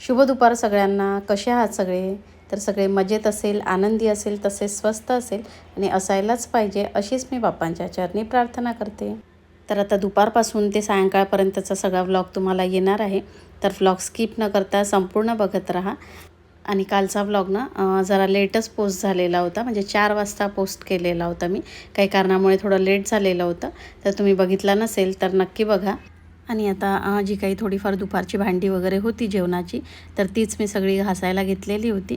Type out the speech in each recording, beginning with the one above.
शुभ दुपार सगळ्यांना. कसे आहात सगळे? तर सगळे मजेत असेल, आनंदी असेल, तसेच स्वस्त असेल आणि असायलाच पाहिजे अशीच मी बाप्पांच्या चरणी प्रार्थना करते. तर आता दुपारपासून ते सायंकाळपर्यंतचा सगळा व्लॉग तुम्हाला येणार आहे. तर व्लॉग स्किप न करता संपूर्ण बघत राहा. आणि कालचा व्लॉग ना जरा लेटच पोस्ट झालेला होता, म्हणजे 4 वाजता पोस्ट केलेला होता मी. काही कारणामुळे थोडं लेट झालेलं होतं. तर तुम्ही बघितला नसेल तर नक्की बघा. आणि आता जी काही थोडीफार दुपारची भांडी वगैरे होती जेवणाची, तर तीच मी सगळी घासायला घेतलेली होती.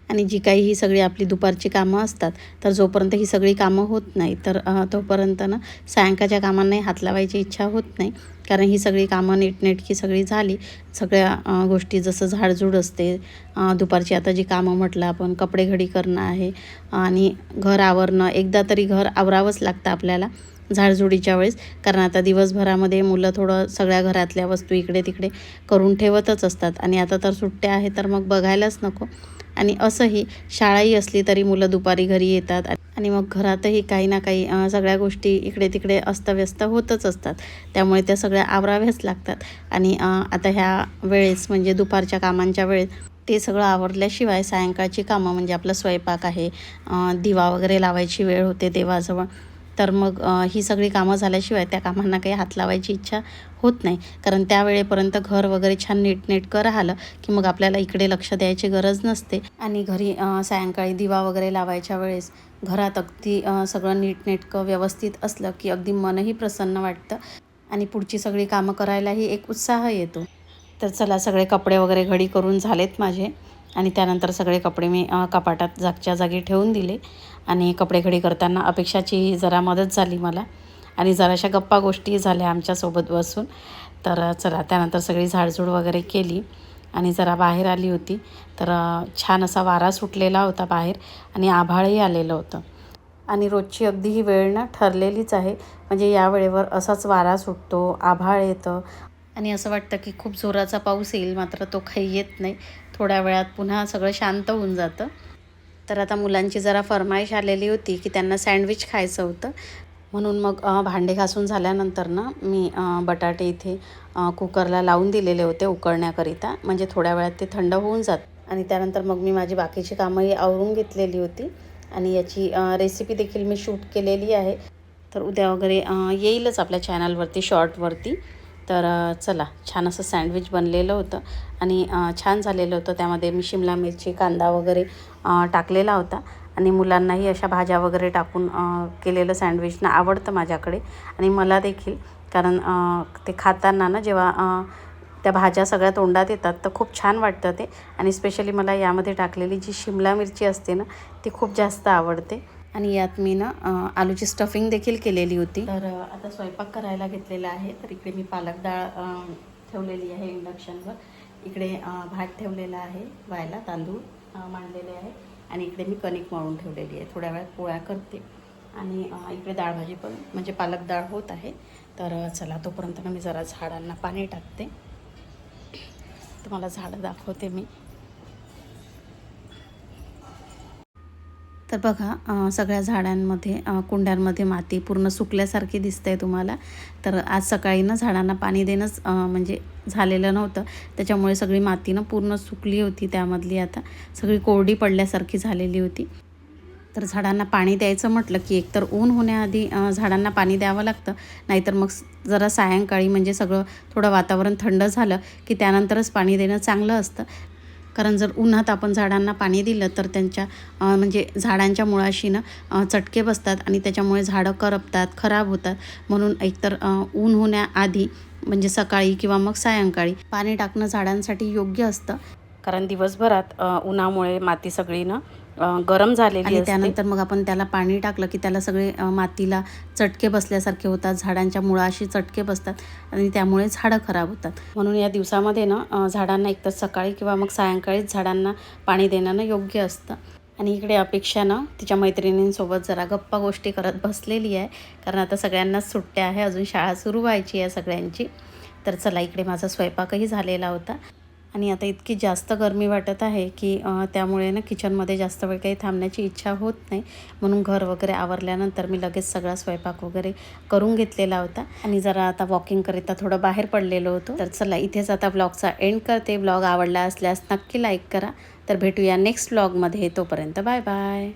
आणि जी काही ही सगळी आपली दुपारची कामं असतात, तर जोपर्यंत ही सगळी कामं होत नाही तर तोपर्यंत ना सायंकाळच्या कामांनाही हात लावायची इच्छा होत नाही. कारण ही सगळी कामं नीटनेटकी सगळी झाली, सगळ्या गोष्टी जसं झाडझूड असते, दुपारची आता जी कामं म्हटलं आपण, कपडे घडी करणं आहे आणि घर आवरणं, एकदा तरी घर आवरावंच लागतं आपल्याला झाडझुडीच्या वेळेस. कारण आता दिवसभरामध्ये मुलं थोडं सगळ्या घरातल्या वस्तू इकडे तिकडे करून ठेवतच असतात आणि आता तर सुट्ट्या आहे तर मग बघायलाच नको. आणि असंही शाळाही असली तरी मुलं दुपारी घरी येतात आणि मग घरातही काही ना काही सगळ्या गोष्टी इकडे तिकडे अस्तव्यस्त होतच असतात. त्यामुळे त्या सगळ्या आवराव्याच लागतात. आणि आता ह्या वेळेस म्हणजे दुपारच्या कामांच्या वेळेस ते सगळं आवरल्याशिवाय सायंकाळची कामं म्हणजे आपला स्वयंपाक आहे, दिवा वगैरे लावायची वेळ होते देवाजवळ, तर मग ही सगळी कामं झाल्याशिवाय त्या कामांना काही हात लावायची इच्छा होत नाही. कारण त्या वेळेपर्यंत घर वगैरे छान नीटनेटकं राहिलं की मग आपल्याला इकडे लक्ष द्यायची गरज नसते. आणि घरी सायंकाळी दिवा वगैरे लावायच्या वेळेस घरात अगदी सगळं नीटनेटकं व्यवस्थित असलं की अगदी मनही प्रसन्न वाटतं आणि पुढची सगळी कामं करायलाही एक उत्साह येतो. तर चला, सगळे कपडे वगैरे घडी करून झालेत माझे आणि त्यानंतर सगळे कपडे मी कपाटात जागच्या जागी ठेवून दिले. आणि कपडे घडी करताना अपेक्षाची जरा मदत झाली मला आणि जराशा गप्पा गोष्टी झाल्या आमच्यासोबत बसून. तर चला, त्यानंतर सगळी झाडझूड वगैरे केली आणि जरा बाहेर आली होती. तर छान असा वारा सुटलेला होता बाहेर आणि आभाळही आलेलं होतं. आणि रोजची अगदी ही वेळ ना ठरलेलीच आहे, म्हणजे या वेळेवर असाच वारा सुटतो, आभाळ येतं आणि असं वाटतं की खूप जोराचा पाऊस येईल, मात्र तो काही येत नाही. थोड्या वेळात पुन्हा सगळं शांत होऊन जातं. तर आता मुलांची जरा फरमाईश आलेली होती की त्यांना सँडविच खायचं होतं. म्हणून मग भांडे घासून झाल्यानंतर ना मी बटाटे इथे कुकरला लावून दिलेले होते उकळण्याकरिता, म्हणजे थोड्या वेळात ते थंड होऊन जात आणि त्यानंतर मग मी माझी बाकीची कामंही आवरून घेतलेली होती. आणि याची रेसिपी देखील मी शूट केलेली आहे, तर उद्या वगैरे येईलच आपल्या चॅनलवरती शॉर्टवरती. तर चला, छान असं सँडविच बनलेलं होतं आणि छान झालेलं होतं. त्यामध्ये मी शिमला मिरची, कांदा वगैरे टाकलेला होता आणि मुलांनाही अशा भाज्या वगैरे टाकून केलेलं सँडविच ना आवडतं माझ्याकडे आणि मला देखील. कारण ते खाताना ना जेव्हा त्या भाज्या सगळ्या तोंडात येतात तर खूप छान वाटतं ते. आणि स्पेशली मला यामध्ये टाकलेली जी शिमला मिरची असते ना ती खूप जास्त आवडते. आणि यात मी ना आलूची स्टफिंग देखील केलेली होती. तर आता स्वयंपाक करायला घेतलेला आहे. तर इकडे मी पालक डाळ ठेवलेली आहे इंडक्शनवर. इकडे भात ठेवलेला आहे व्हायला, तांदूळ मांडलेले आहे आणि इकडे मी कणिक मळून ठेवलेली आहे. थोड्या वेळात पोळ्या करते आणि इकडे डाळ भाजी पण म्हणजे पालक डाळ होत आहे. तर चला, तोपर्यंत ना मी जरा झाडांना पाणी टाकते. तुम्हाला झाडं दाखवते मी. तर बघा, सगळ्या झाडांमध्ये कुंड्यांमध्ये माती पूर्ण सुकल्यासारखी दिसते तुम्हाला. तर आज सकाळी ना झाडांना पाणी देणंच म्हणजे झालेलं नव्हतं, त्याच्यामुळे सगळी माती ना पूर्ण सुकली होती. त्यामधली आता सगळी कोरडी पडल्यासारखी झालेली होती. तर झाडांना पाणी द्यायचं म्हटलं की एकतर ऊन होण्याआधी झाडांना पाणी द्यावं लागतं, नाहीतर मग जरा सायंकाळी म्हणजे सगळं थोडं वातावरण थंड झालं की त्यानंतरच पाणी देणं चांगलं असतं. कारण जर उन्हात आपण झाडांना पाणी दिलं तर त्यांच्या म्हणजे झाडांच्या मुळाशी ना चटके बसतात आणि त्याच्यामुळे झाडं करपतात, खराब होतात. म्हणून एकतर ऊन होण्याआधी म्हणजे सकाळी किंवा मग सायंकाळी पाणी टाकणं झाडांसाठी योग्य असतं. कारण दिवसभरात उन्हामुळे माती सगळी ना गरम झालेली आणि त्यानंतर मग आपण त्याला पाणी टाकलं की त्याला सगळे मातीला चटके बसल्यासारखे होतात, झाडांच्या मुळाशी चटके बसतात आणि त्यामुळे झाडं खराब होतात. म्हणून या दिवसामध्ये ना झाडांना एकतर सकाळी किंवा मग सायंकाळीच झाडांना पाणी देणं ना योग्य असतं. आणि इकडे अपेक्षा ना तिच्या मैत्रिणींसोबत जरा गप्पा गोष्टी करत बसलेली आहे, कारण आता सगळ्यांनाच सुट्ट्या आहे, अजून शाळा सुरू व्हायची आहे सगळ्यांची. तर चला, इकडे माझा स्वयंपाकही झालेला होता आणि आता इतकी जास्त गरमी वाटत आहे की त्यामुळे ना किचनमध्ये जास्त वेळ काही थांबण्याची इच्छा होत नाही. म्हणून घर वगैरे आवरल्यानंतर मी लगेच सगळा स्वयंपाक वगैरे करून घेतलेला होता आणि जरा आता वॉकिंगकरिता थोडं बाहेर पडलेलो होतो. तर चला इथेच आता ब्लॉगचा एंड करते. ब्लॉग आवडला असल्यास नक्की लाईक करा. तर भेटूया नेक्स्ट ब्लॉगमध्ये. तोपर्यंत बाय बाय.